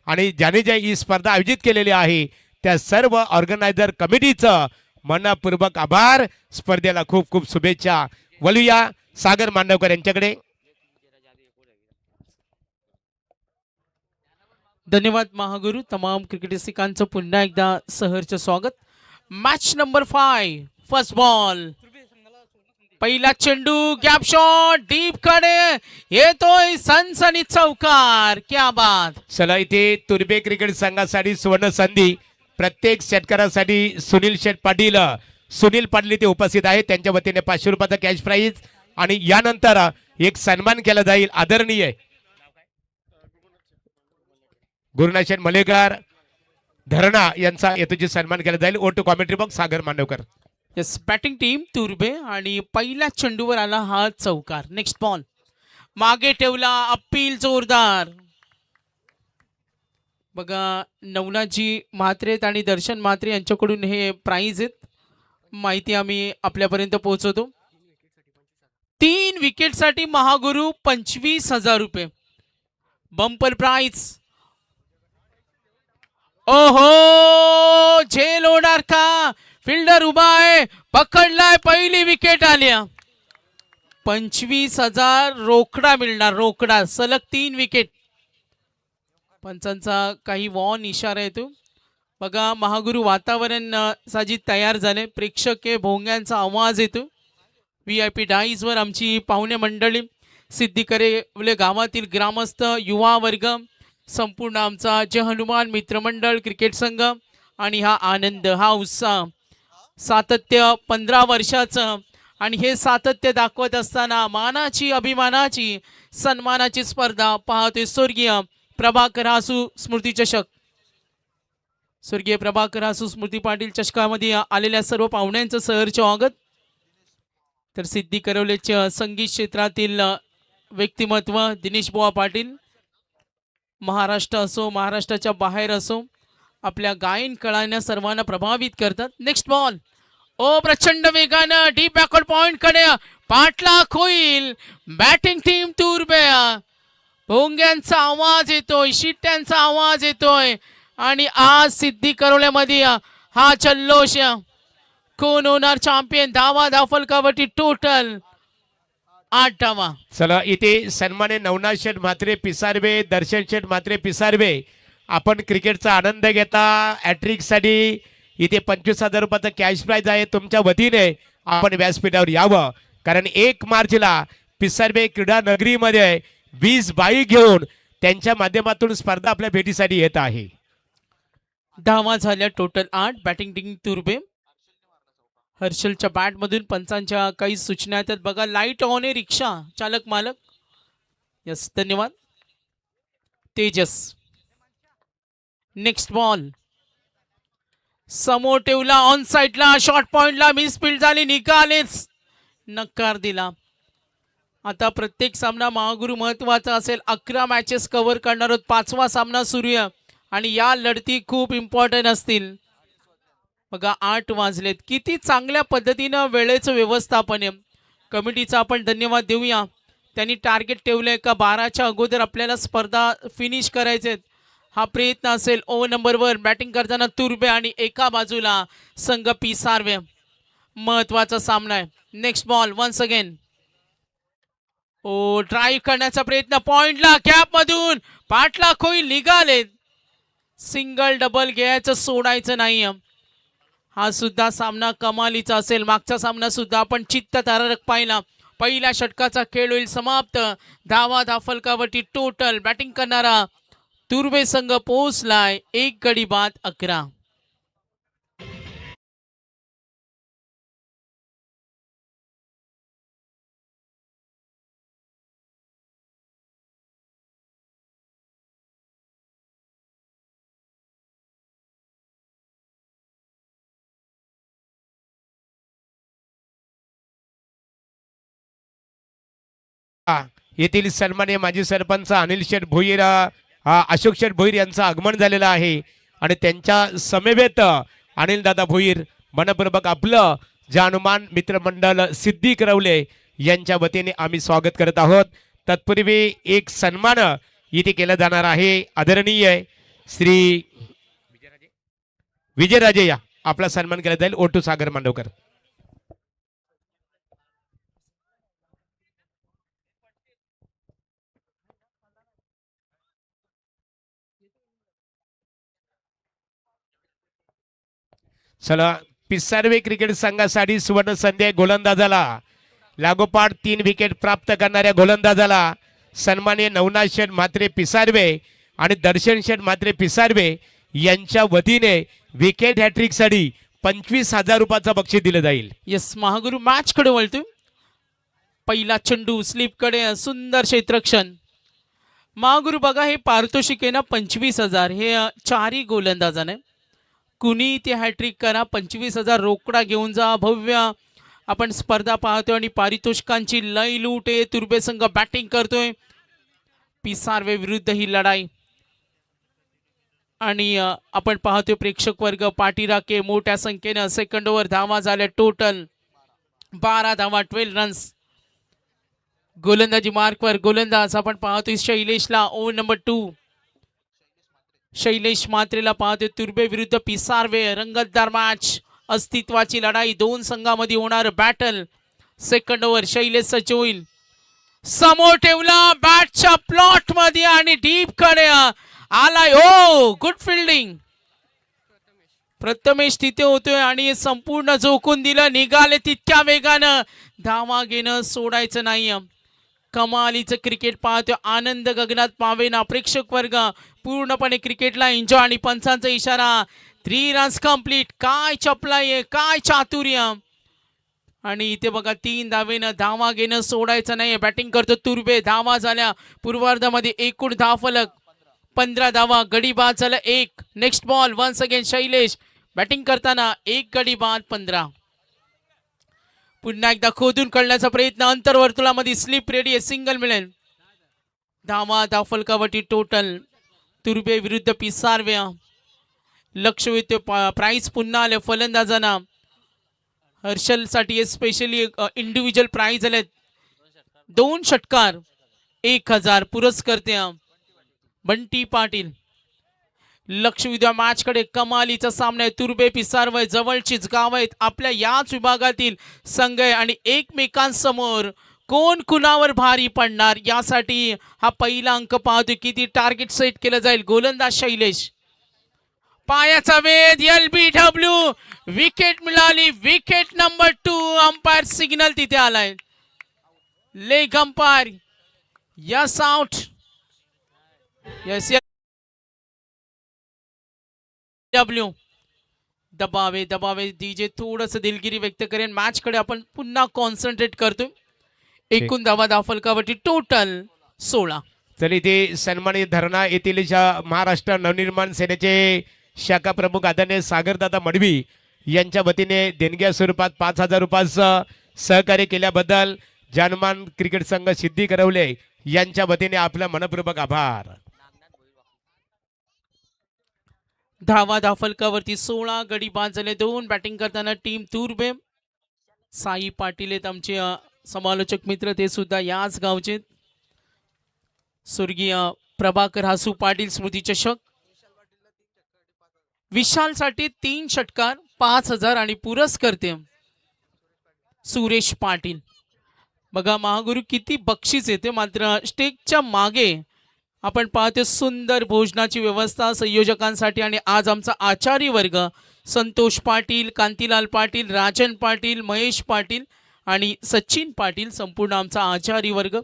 आणि ज्याने ज्या ही स्पर्धा आयोजित केलेली आहे त्या सर्व ऑर्गनायझर कमिटीचं मनपूर्वक आभार. स्पर्धेला खूप खूप शुभेच्छा. वळूया सागर मांडवकर यांच्याकडे. धन्यवाद महागुरु. तमाम क्रिकेट रसिकांचं पुन्हा एकदा सहर्ष स्वागत. Match number 5 first ball. पहिला चेंडू गॅप शॉट डीप कडे येतोय सनसनीत चौकार. क्या बात. चला इथे तुर्बे क्रिकेट संघासाठी सुवर्ण संधी. प्रत्येक षटकारासाठी सुनील शेठ पाटील इथे उपस्थित आहेत. त्यांच्या वतीने 500 रुपयाचा कॅश प्राइज आणि यानंतर एक सन्मान केला जाईल. आदरणीय गुरुनाथ शेठ मलेकर धरणा यांचा येतोची सन्मान केला जाईल. ओ to commentary box Sagar Mandavkar. Yes, batting team तुर्बे आणि पहिल्या चेंडूवर आला हा चौकार. नेक्स्ट बॉल मागे ठेवला. अपील जोरदार. बघा नवनाथजी म्हात्रे आणि दर्शन म्हात्रे यांच्याकडून हे प्राइज आहेत. माहिती आम्ही आपल्यापर्यंत पोहोचवतो. 3 विकेटसाठी महागुरु 25,000 रुपये बंपर प्राइज. ओहो, झेल होणार का. फिल्डर उभा आहे, पकडलाय, पहिली विकेट आल्या. 25,000 रोकडा मिळणार. रोकडा सलग 3 विकेट. पंचांचा काही वॉन इशारा येतो. बघा महागुरु वातावरण साजिद तयार झाले. प्रेक्षक भोंग्यांचा आवाज येतो. VIP डाईजवर आमची पाहुणे मंडळी, सिद्धिकरे गावातील ग्रामस्थ, युवा वर्ग, संपूर्ण आमचा जय हनुमान मित्रमंडळ क्रिकेट संघ आणि हा आनंद, हा उत्साह, सातत्य 15 वर्षाचं आणि हे सातत्य दाखवत असताना मानाची, अभिमानाची, सन्मानाची स्पर्धा पाहतोय. स्वर्गीय प्रभाकर हासू स्मृती चषक. स्वर्गीय प्रभाकर हासू स्मृती पाटील चषकामध्ये आलेल्या सर्व पाहुण्यांचं सहर्ष स्वागत. तर सिद्धी करवलेच्या संगीत क्षेत्रातील व्यक्तिमत्व दिनेश बुवा पाटील, महाराष्ट्र असो महाराष्ट्राच्या बाहेर असो, आपल्या गायन कळाने सर्वांना प्रभावित करतात. Next ball. ओ प्रचंड वेगानं डीप बॅकवर्ड पॉइंट कडे पाठलाग होईल. Batting team तुर्बे. भोंग्यांचा आवाज येतोय, शिट्ट्यांचा आवाज येतोय आणि आज सिद्धी करवल्यामध्ये हा जल्लोष. कोण होणार चॅम्पियन. धावा धाफलकावरती टोटल 8 धावा. चला इथे सन्मान्य नवनाथ शेठ म्हात्रे पिसारवे, दर्शन शेठ म्हात्रे पिसारवे, आपण क्रिकेटचा आनंद घेता. हॅट्रिक साठी इथे 25,000 रुपयाचा कॅश प्राइज आहे. तुमच्या वतीने आपण व्यासपीठावर यावं, कारण 1 मार्चला पिसारवे क्रीडा नगरीमध्ये 20 बाईक घेऊन त्यांच्या माध्यमातून स्पर्धा आपल्या भेटीसाठी येत आहे. धावा झाल्या टोटल 8. बॅटिंग टीम तुर्बे. हर्षलच्या बॅट मधून पंचांच्या काही सूचना येतात. बघा लाईट ऑन आहे. रिक्षा चालक मालक. यस, धन्यवाद. तेजस. Next ball. समोर ठेवला ऑन साइडला. शॉर्ट पॉइंटला मिसफील्ड झाली. निकालेच नकार दिला. आता प्रत्येक सामना महागुरु महत्वाचा असेल. 11 मॅचेस कव्हर करणार आहोत. 5वा सामना सुरू आहे आणि या लढती खूप इम्पॉर्टंट असतील. बघा 8 वाजलेत. किती चांगल्या पद्धतीनं वेळेचं व्यवस्थापन आहे. कमिटीचा आपण धन्यवाद देऊया. त्यांनी टार्गेट ठेवलंय का 12च्या अगोदर आपल्याला स्पर्धा फिनिश करायचे. हा प्रयत्न असेल. ओव्हर नंबरवर बॅटिंग करताना तुर्बे आणि एका बाजूला संघ पिसारवे. महत्वाचा सामना आहे. Next ball. Once again. ओ ड्राईव्ह करण्याचा प्रयत्न. पॉइंटला गॅप मधून पाठलाग होईल. निघाले. सिंगल डबल घ्यायचं, सोडायचं नाही. हा सुद्धा सामना कमालीचा असेल. मागचा सामना सुद्धा आपण चित्तथरारक पाहिला. पहिल्या षटकाचा खेळ होईल समाप्त. धावा धाफलकावरती टोटल. बॅटिंग करणारा तुर्बे संघ पोहोचलाय 1 गडी बाद 11. येथील सन्मान्य माजी सरपंच अनिल शेठ भोईर, अशोक शेठ भोईर यांचं आगमन झालेलं आहे आणि त्यांच्या समवेत अनिल दादा भोईर मनपूर्वक आपलं जय हनुमान मित्रमंडळ सिद्धी करवले यांच्या वतीने आम्ही स्वागत करत आहोत. तत्पूर्वी एक सन्मान इथे केलं जाणार आहे. आदरणीय श्री विजयराजे या आपला सन्मान केला जाईल. ओटू सागर मांडवकर. चला पिसारवे क्रिकेट संघासाठी सुवर्ण संधी गोलंदाजाला लागोपाठ 3 विकेट प्राप्त करणाऱ्या गोलंदाजाला सन्माननीय नवनाथ शेठ म्हात्रे पिसारवे आणि दर्शन शेठ म्हात्रे पिसारवे यांच्या वतीने विकेट हॅट्रिकसाठी 25,000 रुपयाचं बक्षीस दिलं जाईल. यस, महागुरु मॅच कडे वळतो. पहिला चेंडू स्लिपकडे, सुंदर क्षेत्रक्षण. महागुरु बघा, हे पारितोषिक आहे ना 25,000. हे चारही गोलंदाजाने कुणी ते हॅट्रिक करा, 25,000 रोकडा घेऊन जा. भव्य आपण स्पर्धा पाहतोय आणि पारितोषिकांची लय लूट आहे. तुर्बे संघ बॅटिंग करतोय. पिसारवे विरुद्ध ही लढाई. आणि आपण पाहतोय प्रेक्षक वर्ग पाठीराखे मोठ्या संख्येनं. सेकंड ओव्हर धावा झाल्या टोटल 12 धावा, 12 रन्स. गोलंदाजी मार्कवर गोलंदाज आपण पाहतोय शैलेशला, ओव्हर नंबर 2. शैलेश म्हात्रेला पाहतोय. तुर्बे विरुद्ध पिसारवे, रंगतदार मॅच, अस्तित्वाची लढाई, दोन संघामध्ये होणार बॅटल. सेकंड ओव्हर शैलेश सज्ज होईल. समोर ठेवला बॅटच्या प्लॉट मध्ये आणि डीप कडे आलाय. ओ गुड फिल्डिंग. प्रथमेश तिथे होतोय आणि संपूर्ण झोकून दिलं. निघाले तितक्या वेगानं. धावा घेणं सोडायचं नाही. कमालीचं क्रिकेट पाहतोय. आनंद गगनात पावेना. प्रेक्षक वर्ग पूर्णपणे क्रिकेटला एन्जॉय. आणि पंचांचा इशारा. 3 रन्स कंप्लीट. काय चपलाई आहे, काय चातुर्य. आणि इथे बघा 3 धावेनं धावा घेणं सोडायचं नाही. बॅटिंग करतो तुर्बे. धावा झाल्या पूर्वार्धामध्ये. एकूण धावफलक 15 धावा. गडी बाद झाला 1. Next ball once again Shailesh. Batting करताना 1 गडी बाद 15. पुन्हा एकदा खोदून काढण्याचा प्रयत्न. अंतर्वर्तुळामध्ये स्लिप रेडी आहे. सिंगल मिळेल. धावा धावफलकावरती टोटल. तुर्बे विरुद्ध पिसारवे. लक्ष वेधतो प्राइस पुन्हा आले फलंदाजांना. हर्षलसाठी स्पेशली इंडिव्हिज्युअल प्राइज आले. 2 षटकार 1,000 पुरस्कर्ते बंटी पाटील. लक्ष विद्या मॅच कडे. कमालीचा सामना आहे. तुर्बे पिसारवे जवळचीच गाव आहेत. आपल्या याच विभागातील संघ आहे आणि एकमेकांसमोर कोण कुणावर भारी पडणार यासाठी हा पहिला अंक पाहतो. किती टार्गेट सेट केलं जाईल. गोलंदाज शैलेश. पायाचा वेध. LBW. विकेट मिळाली. Wicket number 2. अंपायर सिग्नल तिथे आलाय. Leg umpire. Yes out. Yes W. दबावे दबावे डीजे थोडस दिलगिरी व्यक्त करेन. मॅच कडे आपण पुन्हा कॉन्सन्ट्रेट करतो. एकूण धावा धावफलकावरती टोटल 16. तर इथे सन्मानित धरणा येथील महाराष्ट्र नवनिर्माण सेनेचे शाखा प्रमुख आदरणीय सागरदादा मडवी यांच्या वतीने देणग्या स्वरूपात 5,000 रुपयाचं सहकार्य केल्याबद्दल जानमान क्रिकेट संघ सिद्धी करवले यांच्या वतीने आपला मनपूर्वक आभार. धावा धावफलकावरती 16. गडी बाद झाले 2. बॅटिंग करताना टीम तुर्बे. साई पाटील आहेत आमचे समालोचक मित्र. ते सुद्धा याच गावचे. स्वर्गीय प्रभाकर हासू पाटील स्मृती चषक. विशालसाठी 3 षटकार 5,000 आणि पुरस्कर्ते सुरेश पाटील. बघा महागुरु किती बक्षीस येते. मात्र स्टेजच्या मागे आपण पाहतो सुंदर भोजनाची व्यवस्था संयोजकांसाठी. आणि आज आमचा आचारी वर्ग संतोष पाटील, कांतीलाल पाटील, राजन पाटील, महेश पाटील आणि सचिन पाटील संपूर्ण आमचा आचारी वर्ग.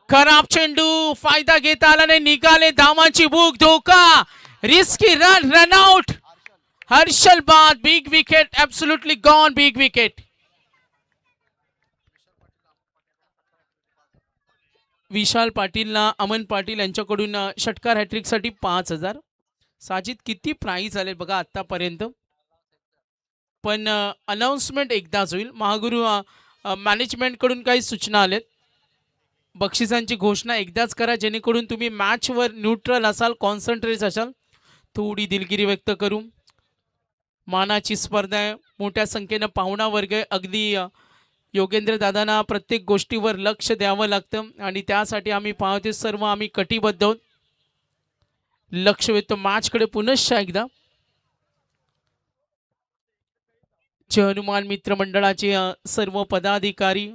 खराब चेंडू. फायदा घेता आला नाही. निघाले धावांची भूक. धोका. Risky run. रनआउट. हर्षल बाद. Big wicket. Absolutely gone. Big wicket. Vishal पाटीलला अमन पाटील यांच्याकडून षटकार हॅट्रिकसाठी 5,000. साजिद किती प्राइज आले बघा आतापर्यंत. पण अनाउन्समेंट एकदाच होईल. महागुरु मॅनेजमेंट कडून काही सूचना आल्यात. बक्षिसांची घोषणा एकदाच करा जेणेकरून तुम्ही मॅचवर न्यूट्रल असाल, कॉन्सन्ट्रेट असाल. थोडी दिलगिरी व्यक्त करू. मानाची स्पर्धा आहे. मोठ्या संख्येनं पाहुणा वर्ग आहे. अगदी योगेंद्र दादांना प्रत्येक गोष्टीवर लक्ष द्यावं लागतं आणि त्यासाठी आम्ही पाहतो सर्व आम्ही कटिबद्ध आहोत. लक्ष वेधतो मॅचकडे पुनश्च एकदा. जय हनुमान मित्र मंडळाचे सर्व पदाधिकारी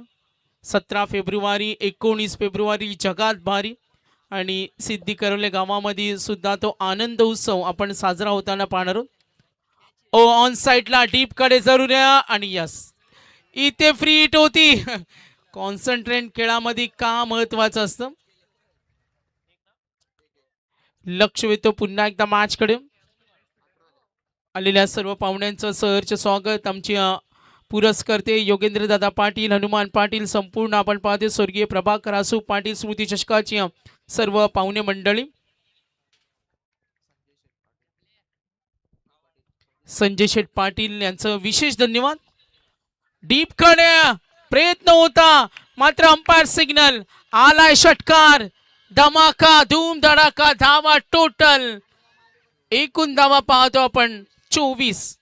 17 फेब्रुवारी 19 फेब्रुवारी जगात भारी आणि सिद्धी करवले गावामध्ये सुद्धा तो आनंद उत्सव आपण साजरा होताना पाहणार आहोत. ओ ऑन साईडला डीप कडे जरूर या आणि यस इथे फ्री हिट होती. कॉन्सन्ट्रेट खेळामध्ये का महत्वाचं असतं. लक्ष वेधतो पुन्हा एकदा मॅचकडे. आलेल्या सर्व पाहुण्यांचं सहर्ष स्वागत. आमची पुरस्कर्ते योगेंद्र दादा पाटील, हनुमान पाटील, संपूर्ण आपण पाहते स्वर्गीय प्रभाकर आसू पाटील स्मृती चषकाची सर्व पाहुणे मंडळी. संजय शेठ पाटील यांचं विशेष धन्यवाद. डीप कडे प्रयत्न होता मात्र अंपायर सिग्नल आलाय. षटकार धमाका धूम धडाका धावा टोटल. एकूण धावा पाहतो आपण 24.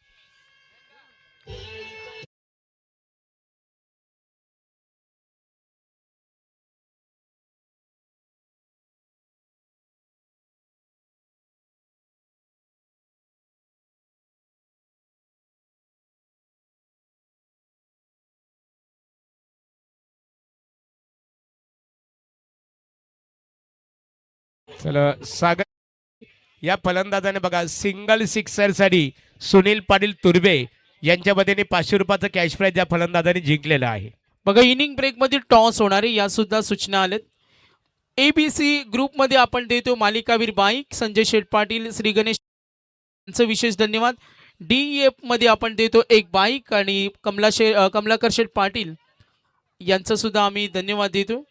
चला सागर या फलंदाजाने बघा सिंगल सिक्सर साठी सुनील पाटील तुर्बे यांच्या वतीने 500 रुपयाचं कॅश प्राइज या फलंदाजाने जिंकलेलं आहे. बघा इनिंग ब्रेक मध्ये टॉस होणार आहे या सुद्धा सूचना आल्यात. ABC ग्रुप मध्ये आपण देतो मालिकावीर बाईक संजय शेठ पाटील श्री गणेश यांचं विशेष धन्यवाद. DEF मध्ये आपण देतो एक बाईक आणि कमलाकर शेठ पाटील यांचं सुद्धा आम्ही धन्यवाद देतो.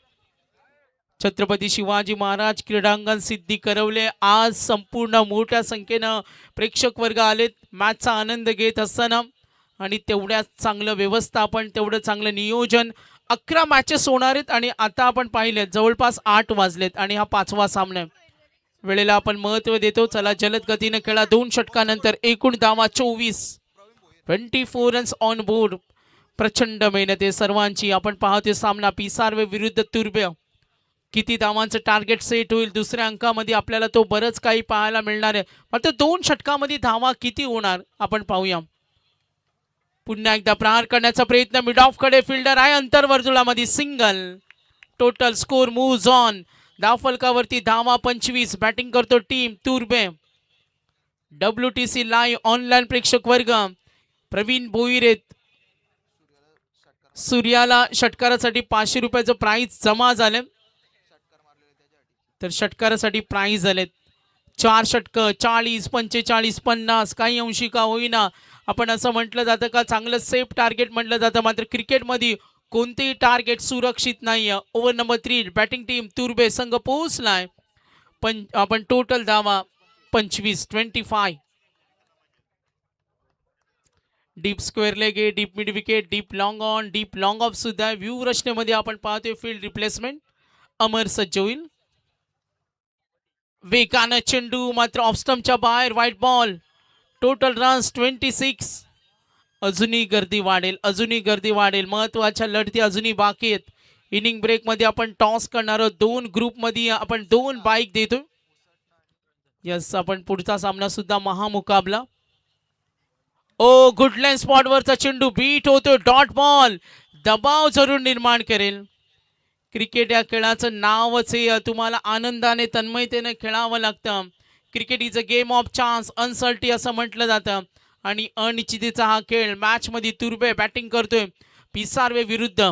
छत्रपती शिवाजी महाराज क्रीडांगण सिद्धी करवले आज संपूर्ण मोठ्या संख्येनं प्रेक्षक वर्ग आलेत मॅचचा आनंद घेत असताना आणि तेवढ्याच चांगलं व्यवस्थापन तेवढं चांगलं नियोजन. 11 मॅचेस होणार आहेत आणि आता आपण पाहिलेत जवळपास 8 वाजलेत आणि हा 5वा सामना आहे. वेळेला आपण महत्त्व देतो. चला जलद गतीने खेळा. 2 षटकानंतर एकूण धावा 24 रन्स ऑन बोर्ड. प्रचंड मेहनत आहे सर्वांची. आपण पाहतोय सामना पिसार्वे विरुद्ध तुर्बे. किती धावांचं टार्गेट सेट होईल दुसऱ्या अंकामध्ये आपल्याला तो बरंच काही पाहायला मिळणार आहे. मात्र 2 षटकामध्ये धावा किती होणार आपण पाहूया. पुन्हा एकदा प्रहार करण्याचा प्रयत्न मिड ऑफ कडे फिल्डर आहे अंतर्वर्तुळामध्ये single. Total score moves on. धावफलकावरती धावा 25. बॅटिंग करतो टीम तुर्बे. WTC लाईव्ह ऑनलाईन प्रेक्षक वर्ग प्रवीण भोईरेत. सूर्याला षटकारासाठी 500 रुपयाचं प्राइज जमा झाले तर षटकारासाठी प्राइज झालेत 4 षटक 40 45 50 काही अंशी का होईना. आपण असं म्हटलं जातं का चांगलं सेफ टार्गेट म्हटलं जातं मात्र क्रिकेटमध्ये कोणतेही टार्गेट सुरक्षित नाही. ओव्हर नंबर 3 बॅटिंग टीम तुर्बे संघ पोहोचलाय. पण आपण टोटल धावा 25. डीप स्क्वेअर लेग आहे. Deep mid wicket. Deep long on. Deep long of सुद्धा. व्ह्यू रचनेमध्ये आपण पाहतोय फील्ड रिप्लेसमेंट अमर सज्ज होईल. वेगानं चेंडू मात्र ऑफस्टम्पच्या बाहेर. White ball. Total runs 26. अजूनही गर्दी वाढेल. महत्वाच्या लढती अजूनही बाकी आहेत. इनिंग ब्रेक मध्ये आपण टॉस करणार आहोत. 2 ग्रुप मध्ये आपण 2 बाईक देतो. यस आपण पुढचा सामना सुद्धा महामुकाबला. ओ गुडलँड स्पॉट वरचा चेंडू बीट होतो. डॉट बॉल दबाव जरूर निर्माण करेल. क्रिकेट या खेळाचं नावच आहे. तुम्हाला आनंदाने तन्मयतेने खेळावं लागतं. Cricket is a game of chance uncertainty असं म्हटलं जातं आणि अनिश्चिततेचा हा खेळ. मॅच मध्ये तुर्बे बॅटिंग करतोय पिसार्वे विरुद्ध.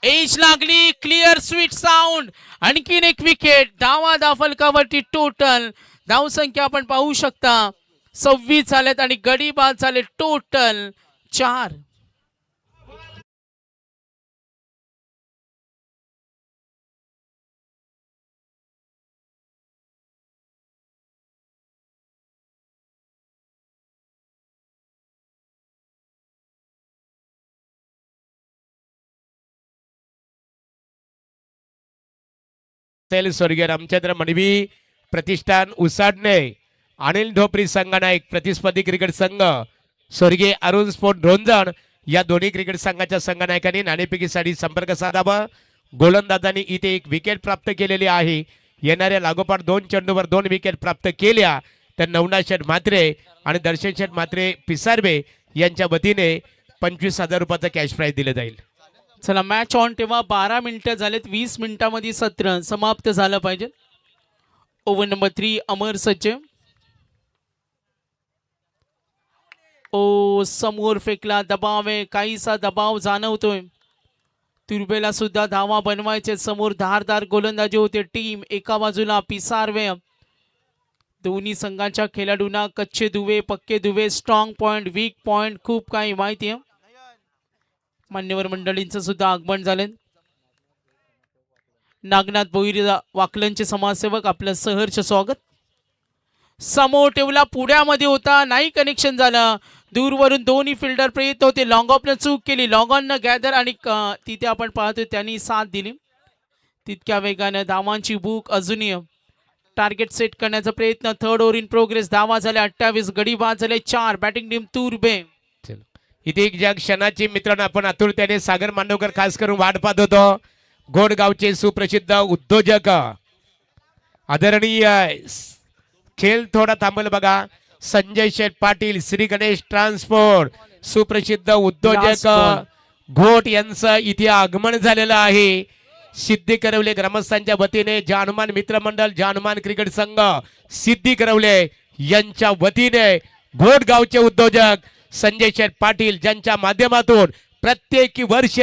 एज लागली. Clear sweet sound. आणखीन एक विकेट. धावा फलकावरती टोटल धावसंख्या आपण पाहू शकता 26 झालेत आणि गडी बाद झाले टोटल 4. स्वर्गीय रामचंद्र मडवी प्रतिष्ठान उसाडणे अनिल ढोपरी संघ नाईक प्रतिस्पर्धी क्रिकेट संघ स्वर्गीय अरुण स्पोर्ट ढोंजण या दोन्ही क्रिकेट संघाच्या संघनायकांनी नाणेफेकीसाठी संपर्क साधावा. गोलंदाजांनी इथे एक विकेट प्राप्त केलेली आहे. येणाऱ्या लागोपाठ 2 चेंडूवर 2 विकेट प्राप्त केल्या तर नवनाथ शेठ म्हात्रे आणि दर्शन शेठ म्हात्रे पिसारवे यांच्या वतीने 25,000 रुपयाचा कॅश प्राइज दिले जाईल. चला मॅच ऑन तेव्हा 12 मिनिटं झालेत. 20 मिनिटांमध्ये सत्र समाप्त झालं पाहिजे. ओव्हर नंबर 3 अमर सज्ज. ओ समोर फेकला, दबाव आहे, काहीसा दबाव जाणवतोय. तुर्बेला सुद्धा धावा बनवायचे. समोर धारदार गोलंदाजी होते. टीम एका बाजूला पिसारवे. दोन्ही संघाच्या खेळाडूंना कच्चे दुवे, पक्के दुवे, स्ट्रॉंग पॉइंट, वीक पॉइंट खूप काही माहिती आहे. मान्यवर मंडळींचं सुद्धा आगमन झाले. नागनाथ भोईर वाकलनचे समाजसेवक आपलं सहर्ष स्वागत. समोर ठेवला, पुढ्यामध्ये होता, नाही कनेक्शन झालं. दूरवरून दोन्ही फिल्डर प्रयत्न होते. लॉंग ऑफनं चूक केली. लॉंग ऑन गॅदर आणि तिथे आपण पाहतो त्यांनी साथ दिली. तितक्या वेगानं धावांची भूक अजूनही. टार्गेट सेट करण्याचा प्रयत्न. Third over in progress. धावा झाल्या 28, गडी बाद झाले 4. बॅटिंग टीम तुर्बे. इथे एक ज्या क्षणाची मित्रांनो आपण आतुरतेने सागर मांडवकर खास करून वाट पाहत होतो. गोडगावचे सुप्रसिद्ध उद्योजक आदरणीय खेळ थोडा थांबल बघा. संजय शेठ पाटील, श्री गणेश ट्रान्सपोर्ट, सुप्रसिद्ध उद्योजक घोट यांचं इथे आगमन झालेलं आहे. सिद्धी करवले ग्रामस्थांच्या वतीने जानुमान मित्रमंडळ, जानुमान क्रिकेट संघ सिद्धी करवले यांच्या वतीने घोटगावचे उद्योजक संजय शेठ पाटील ज्यांच्या माध्यमातून प्रत्येक वर्ष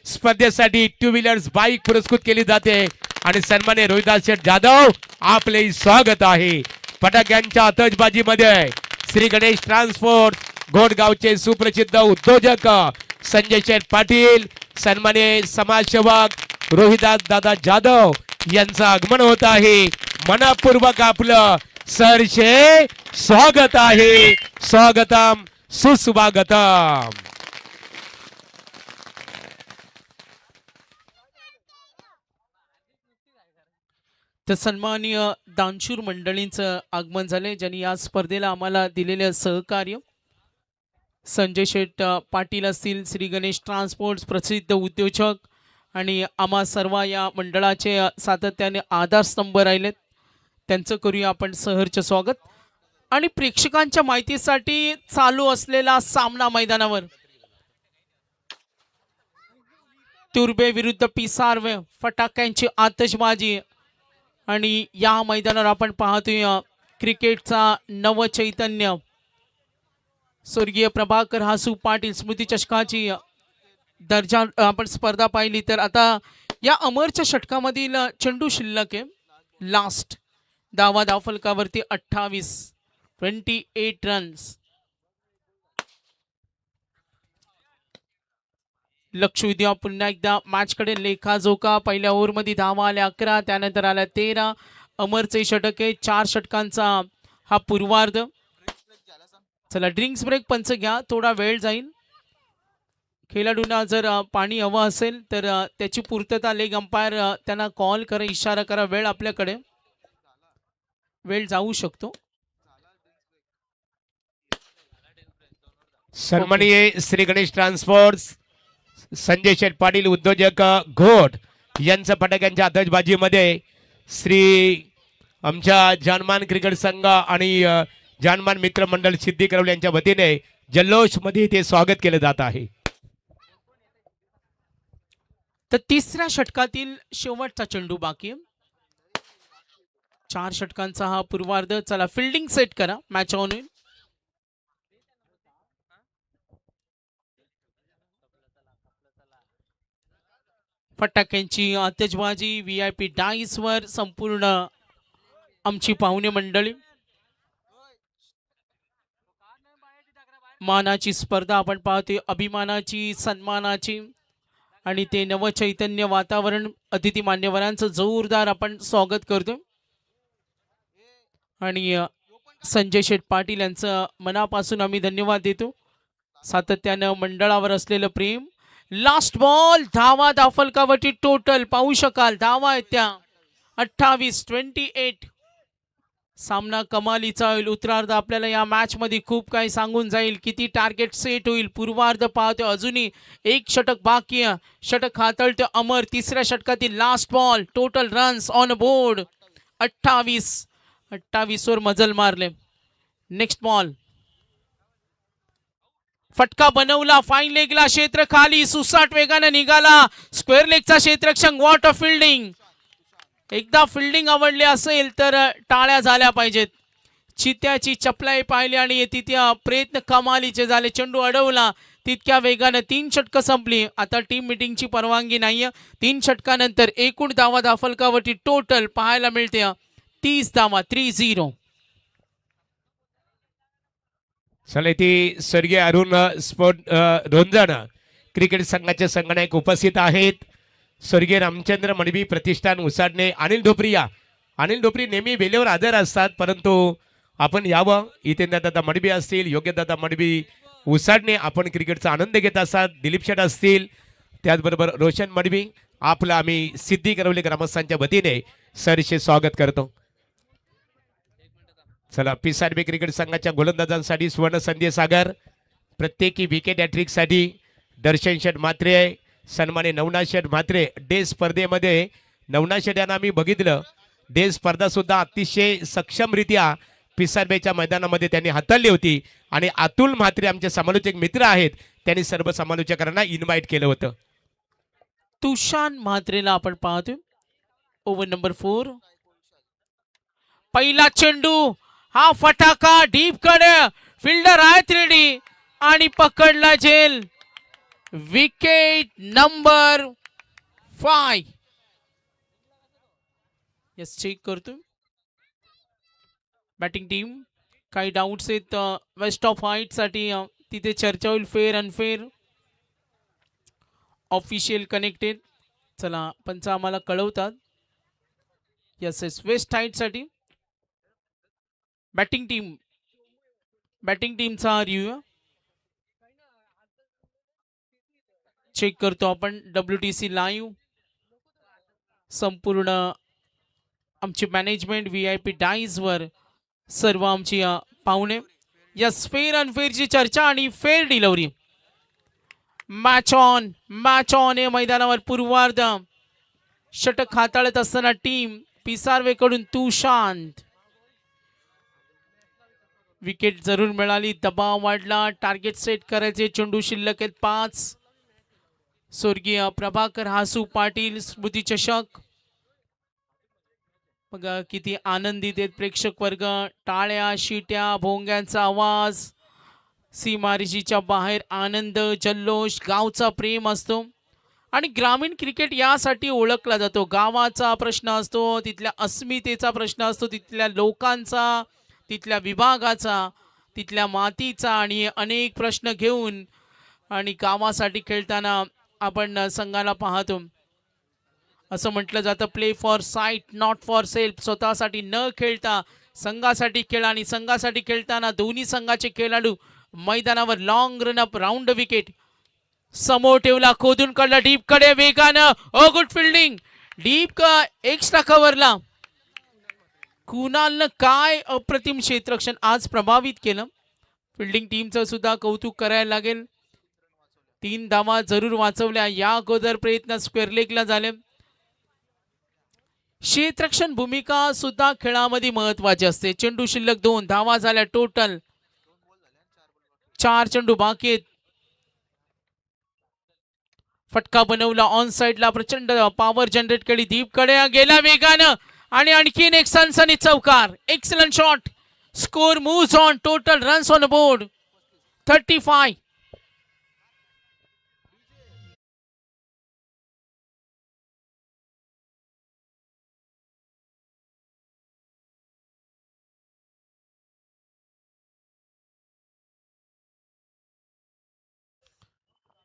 स्पर्धेसाठी 2 व्हीलर्स बाईक पुरस्कृत केली जाते आणि सन्मान्य रोहिदास शेठ जाधव आपले स्वागत आहे. फटाक्यांच्या आतषबाजीमध्ये श्री गणेश ट्रान्सपोर्ट, घोटगावचे सुप्रसिद्ध उद्योजक संजय शेठ पाटील, सन्मान्य समाजसेवक रोहिदास दादा जाधव यांचं आगमन होत आहे. मनपूर्वक आपलं सरसे स्वागत आहे. स्वागतम सुस्वागतम. तर सन्माननीय दानशूर मंडळींचं आगमन झाले ज्यांनी या स्पर्धेला आम्हाला दिलेलं सहकार्य. संजय शेठ पाटील असतील, श्री गणेश ट्रान्सपोर्ट्स प्रसिद्ध उद्योजक आणि आम्हा सर्व या मंडळाचे सातत्याने आधारस्तंभ राहिलेत. त्यांचं करूया आपण सहर्ष स्वागत. आणि प्रेक्षकांच्या माहितीसाठी चालू असलेला सामना मैदानावर तुर्बे विरुद्ध पिसारवे, फटाक्यांची आतषबाजी. आणि या मैदानावर आपण पाहतोय क्रिकेटचा नवचैतन्य. स्वर्गीय प्रभाकर हासू पाटील स्मृती चषकाची दर्जा आपण स्पर्धा पाहिली तर आता या अमरच्या षटकामधील चेंडू शिल्लक आहे. लास्ट धाव फलकावरती 28 रन्स. लक्ष द्या पुन्हा एकदा मॅचकडे. लेखाजोखा पहिल्या ओव्हरमध्ये धावा आल्या 11, त्यानंतर आल्या 13. अमरचे षटक आहे. 4 षटकांचा हा पूर्वार्ध. चला ड्रिंक्स ब्रेक पंच घ्या, थोडा वेळ जाईल. खेळाडूंना जर पाणी हवं असेल तर त्याची पूर्तता लेग अंपायर त्यांना कॉल करा, इशारा करा. वेळ आपल्याकडे, वेळ जाऊ शकतो. सन्माननीय श्री गणेश ट्रान्सपोर्ट्स संजय शेठ पाटील उद्योजक घोट यांचं फटाक्यांच्या आतषबाजीमध्ये श्री आमच्या जानमान क्रिकेट संघ आणि जानमान मित्र मंडळ सिद्धी करवले यांच्या वतीने जल्लोष मध्ये ते स्वागत केले जात आहे. तर तिसऱ्या षटकातील शेवटचा चेंडू बाकी आहे. 4 षटकांचा हा पूर्वार्ध. चला फिल्डिंग सेट करा, मॅच ऑन होईल. फटाक्यांची आतषबाजी VIP डाईस वर संपूर्ण आमची पाहुणे मंडळी. मानाची स्पर्धा आपण पाहतोय, अभिमानाची, सन्मानाची. आणि ते नवचैतन्य वातावरण. अतिथी मान्यवरांचं जोरदार आपण स्वागत करतो. आणि संजय शेठ पाटील यांचं मनापासून आम्ही धन्यवाद देतो. सातत्यानं मंडळावर असलेलं प्रेम. लास्ट बॉल, धावा दाफलकावरती टोटल पाहू शकाल. धावा आहेत त्या 28. सामना कमालीचा होईल. उत्तरार्ध आपल्याला या मॅच मध्ये खूप काही सांगून जाईल. किती टार्गेट सेट होईल. पूर्वार्ध पाहतो अजूनही एक षटक बाकी आहे. षटक हाताळतो अमर. तिसऱ्या षटकातील last ball. Total runs on board 28 वर मजल मारले. Next ball. फटका बनवला. फाईन लेगला क्षेत्र खाली. सुसाट वेगाने निघाला. स्क्वेअर लेगचा क्षेत्ररक्षक. What a fielding. एकदा फिल्डिंग आवडली असेल तर टाळ्या झाल्या पाहिजेत. चित्याची चपलाई पाहिली आणि तिथे प्रयत्न कमालीचे झाले. चेंडू अडवला तितक्या वेगानं. 3 षटकं संपली. आता टीम मीटिंगची परवानगी नाहीये. 3 षटकानंतर एकूण धावा धाफलकावरती टोटल पाहायला मिळते 30 धावा. 3-0. चला ती स्वर्गीय अरुण स्पोर्ट रोंजण क्रिकेट संघाचे संगणक उपस्थित आहेत. स्वर्गीय रामचंद्र मडवी प्रतिष्ठान उसाडणे. अनिल ढोपरिया. अनिल ढोपरी नेहमी वेळेवर हजर असतात, परंतु आपण यावं. इतेंद्रदादा मडवी असतील, योग्यदादा मडवी उसाडणे आपण क्रिकेटचा आनंद घेत असतात. दिलीप शेठ असतील, त्याचबरोबर रोशन मडवी. आपलं आम्ही सिद्धी करवली ग्रामस्थांच्या वतीने सरसे स्वागत करतो. चला पिसारबे क्रिकेट संघाच्या गोलंदाजांसाठी सुवर्ण संधी सागर. प्रत्येकी विकेट हॅट्रिकसाठी दर्शन शेठ म्हात्रे, सन्माने नवनाथ शेठ म्हात्रे. डे स्पर्धेमध्ये नवनाथ शेठ यांना आम्ही बघितलं. डे स्पर्धा सुद्धा अतिशय सक्षमरित्या पिसारबेच्या मैदानामध्ये त्यांनी हाताळली होती. आणि अतुल म्हात्रे आमचे समालोचक मित्र आहेत, त्यांनी सर्व समालोचकांना इन्व्हाइट केलं होतं. तुषान म्हात्रेला आपण पाहतोय. Over number 4. पहिला चेंडू. हा फटाका डीप कडे. फिल्डर आहेत रेडी आणि पकडला झेल. Wicket number 5. यस चेक करतो. बॅटिंग टीम काही डाऊट्स आहेत वेस्ट ऑफ हाईट साठी. तिथे चर्चा होईल. Fair unfair. Official connected. चला पंच आम्हाला कळवतात. यस यस वेस्ट हाईट साठी बॅटिंग टीमचा रिव्ह्यू चेक करतो आपण. WTC लाईव्ह संपूर्ण आमची मॅनेजमेंट VIP डाईज वर सर्व आमची पाहुणे. यस फेअर अनफेअरची चर्चा आणि फेअर डिलिव्हरी. मॅच ऑन या मैदानावर पूर्वार्ध षटक हाताळत असताना टीम पिसारवेकडून तुशांत. विकेट जरूर मिळाली. दबाव वाढला. टार्गेट सेट करायचे. चेंडू शिल्लक आहेत 5. स्वर्गीय प्रभाकर हासू पाटील स्मृती चषक. बघा किती आनंदित आहेत प्रेक्षक वर्ग. टाळ्या, शिट्या, भोंग्यांचा आवाज. सीमारेषेच्या बाहेर आनंद, जल्लोष, गावचा प्रेम असतो. आणि ग्रामीण क्रिकेट यासाठी ओळखला जातो. गावाचा प्रश्न असतो, तिथल्या अस्मितेचा प्रश्न असतो, तिथल्या लोकांचा, तिथल्या विभागाचा, तिथल्या मातीचा आणि अनेक प्रश्न घेऊन आणि गावासाठी खेळताना आपण संघाला पाहतो. असं म्हटलं जातं play for site not for self. स्वतःसाठी न खेळता संघासाठी खेळा. आणि संघासाठी खेळताना दोन्ही संघाचे खेळाडू मैदानावर long run up round wicket. समोर ठेवला. खोदून काढला डीप कडे वेगानं. Good fielding. डीप का एक्स्ट्रा कव्हरला. कुणालनं काय अप्रतिम क्षेत्ररक्षण आज प्रभावित केलं. फिल्डिंग टीमचं सुद्धा कौतुक करायला लागेल. 3 धावा जरूर वाचवल्या. या अगोदर प्रयत्न स्क्वेअर लेगला झाले. क्षेत्ररक्षण भूमिका सुद्धा खेळामध्ये महत्वाची असते. चेंडू शिल्लक 2. धावा झाल्या टोटल 4 चेंडू बाकी आहेत. फटका बनवला ऑन साइडला. प्रचंड पॉवर जनरेट केली. दीप कडे गेला वेगानं आणि आणखीन एक सनसनी चौकार. Excellent shot. Score moves on. Total runs on board 35.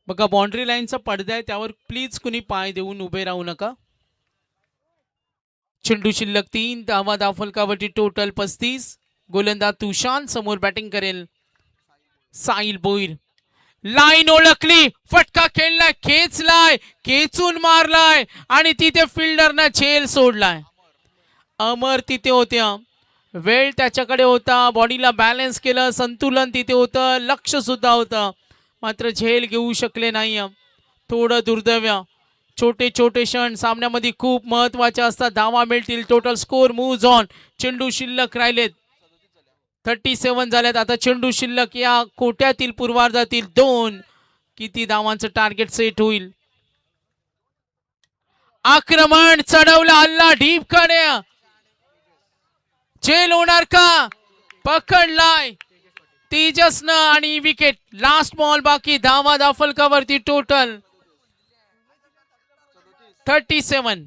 बघा बाउंड्री लाईनचा पडदा आहे, त्यावर प्लीज कुणी पाय देऊन उभे राहू नका. चेंडू शिल्लक 3. धावा धाफलकावरती टोटल 35. गोलंदाज तुषान. समोर बॅटिंग करेल साहिल बोईर. लाईन ओळखली. फटका खेळलाय. खेचलाय. खेचून मारलाय आणि तिथे फिल्डरनं झेल सोडलाय. अमर तिथे होत्या. वेळ त्याच्याकडे होता, बॉडीला बॅलन्स केलं, संतुलन तिथे होतं, लक्ष सुद्धा होतं, मात्र झेल घेऊ शकले नाही. थोडं दुर्दैव. छोटे छोटे क्षण सामन्यामध्ये खूप महत्वाचे असतात. धावा मिळतील. Total score moves on. चेंडू शिल्लक राहिलेत 37 झाल्यात. आता चेंडू शिल्लक या कोट्यातील पूर्वार्धातील 2. किती धावांचं टार्गेट सेट होईल? आक्रमण चढवला, हल्ला डीपकडे. झेल होणार का? पकडलाय तेजसनं आणि विकेट. लास्ट बॉल बाकी. धावा दाफलकावरती टोटल 37.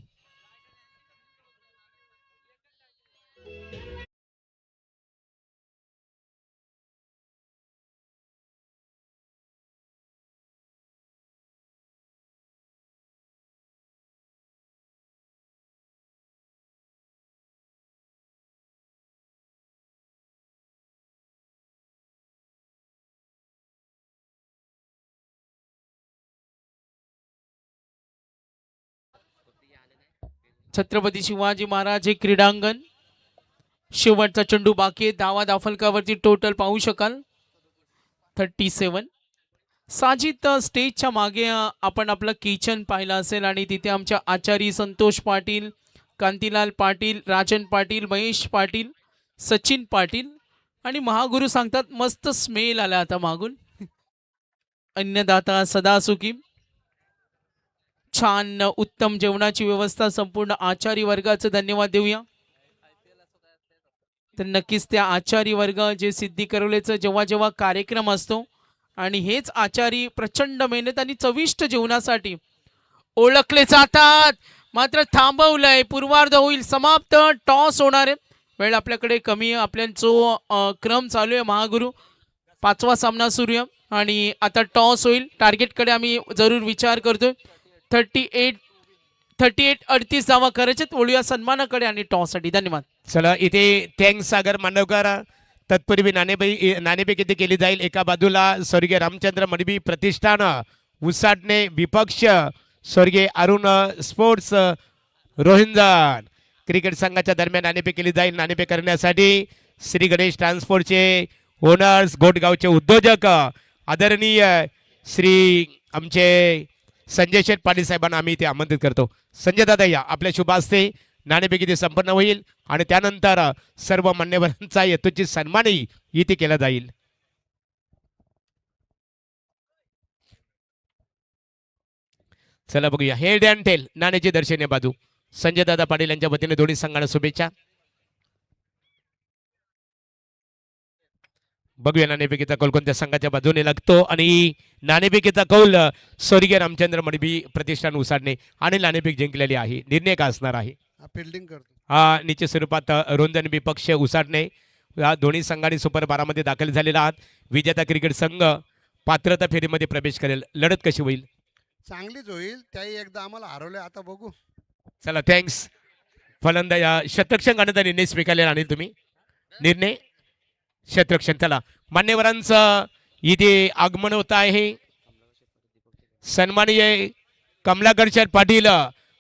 छत्रपती शिवाजी महाराज हे क्रीडांगण. शेवटचा चेंडू बाकी आहे. धावा दाफलकावरती टोटल पाहू शकाल 37. साजिद स्टेजच्या मागे आपण आपलं किचन पाहिलं असेल आणि तिथे आमच्या आचारी संतोष पाटील, कांतीलाल पाटील, राजन पाटील, महेश पाटील, सचिन पाटील आणि महागुरु सांगतात मस्त स्मेल आला आता मागून. अन्नदाता सदा सुखी. छान उत्तम जेवणाची व्यवस्था. संपूर्ण आचारी वर्गाचं धन्यवाद देऊया. तर नक्कीच त्या आचारी वर्ग जे सिद्धी करवलेचं जेव्हा जेव्हा कार्यक्रम असतो आणि हेच आचारी प्रचंड मेहनत आणि चविष्ट जेवणासाठी ओळखले जातात. मात्र थांबवलंय. पूर्वार्ध होईल समाप्त. टॉस होणार आहे. वेळ आपल्याकडे कमी आहे. आपल्याचा क्रम चालू आहे. महागुरु 5वा सामना सुरू आहे आणि आता टॉस होईल. टार्गेटकडे आम्ही जरूर विचार करतोय. 38 धावा करायचे. वळूया सन्मानाकडे आणि टॉससाठी. धन्यवाद. चला इथे थँक्स सागर मांडवकर. तत्पूर्वी नाणेफेक इथे केली जाईल. एका बाजूला स्वर्गीय रामचंद्र मडबी प्रतिष्ठान उसाटणे, विपक्ष स्वर्गीय अरुण स्पोर्ट्स रोहिंजन क्रिकेट संघाच्या दरम्यान नाणेफेक केली जाईल. नाणेफेक करण्यासाठी श्री गणेश ट्रान्सपोर्टचे ओनर्स, गोटगावचे उद्योजक आदरणीय श्री आमचे संजय शेठ पाटील साहेबांना आम्ही इथे आमंत्रित करतो. संजय दादा या, आपल्या शुभ हस्ते नाणेफेक इथे संपन्न होईल आणि त्यानंतर सर्व मान्यवरांचा यथोचित सन्मानही इथे केला जाईल. चला बघूया. हेड अँड टेल नाण्याची दर्शनीय बाजू. संजय दादा पाटील यांच्या वतीने दोन्ही संघाला शुभेच्छा. बघूया नाणेफेकीचा कौल कोणत्या संघाच्या बाजूने लागतो आणि नाणेफेकीचा कौल स्वर्गीय रामचंद्र मडबी प्रतिष्ठान उसाडणे आणि नाणेफेक जिंकलेली आहे. निर्णय का असणार आहे? फिल्डिंग करतो. हा निश्चित स्वरूपात रोंजन विपक्ष उसाडणे या दोन्ही संघांनी सुपर 12 मध्ये दाखल झालेला आहात. विजेता क्रिकेट संघ पात्रता फेरीमध्ये प्रवेश करेल. लढत कशी होईल? चांगलीच होईल. त्याही एकदा आम्हाला हरवले. आता बघू. चला थँक्स. फलंदाज शतरक्षण करण्याचा निर्णय स्वीकारलेला आणि तुम्ही निर्णय शतरक्षण. चला मान्यवरांचं इथे आगमन होत आहे. सन्माननीय कमलाकर शेठ पाटील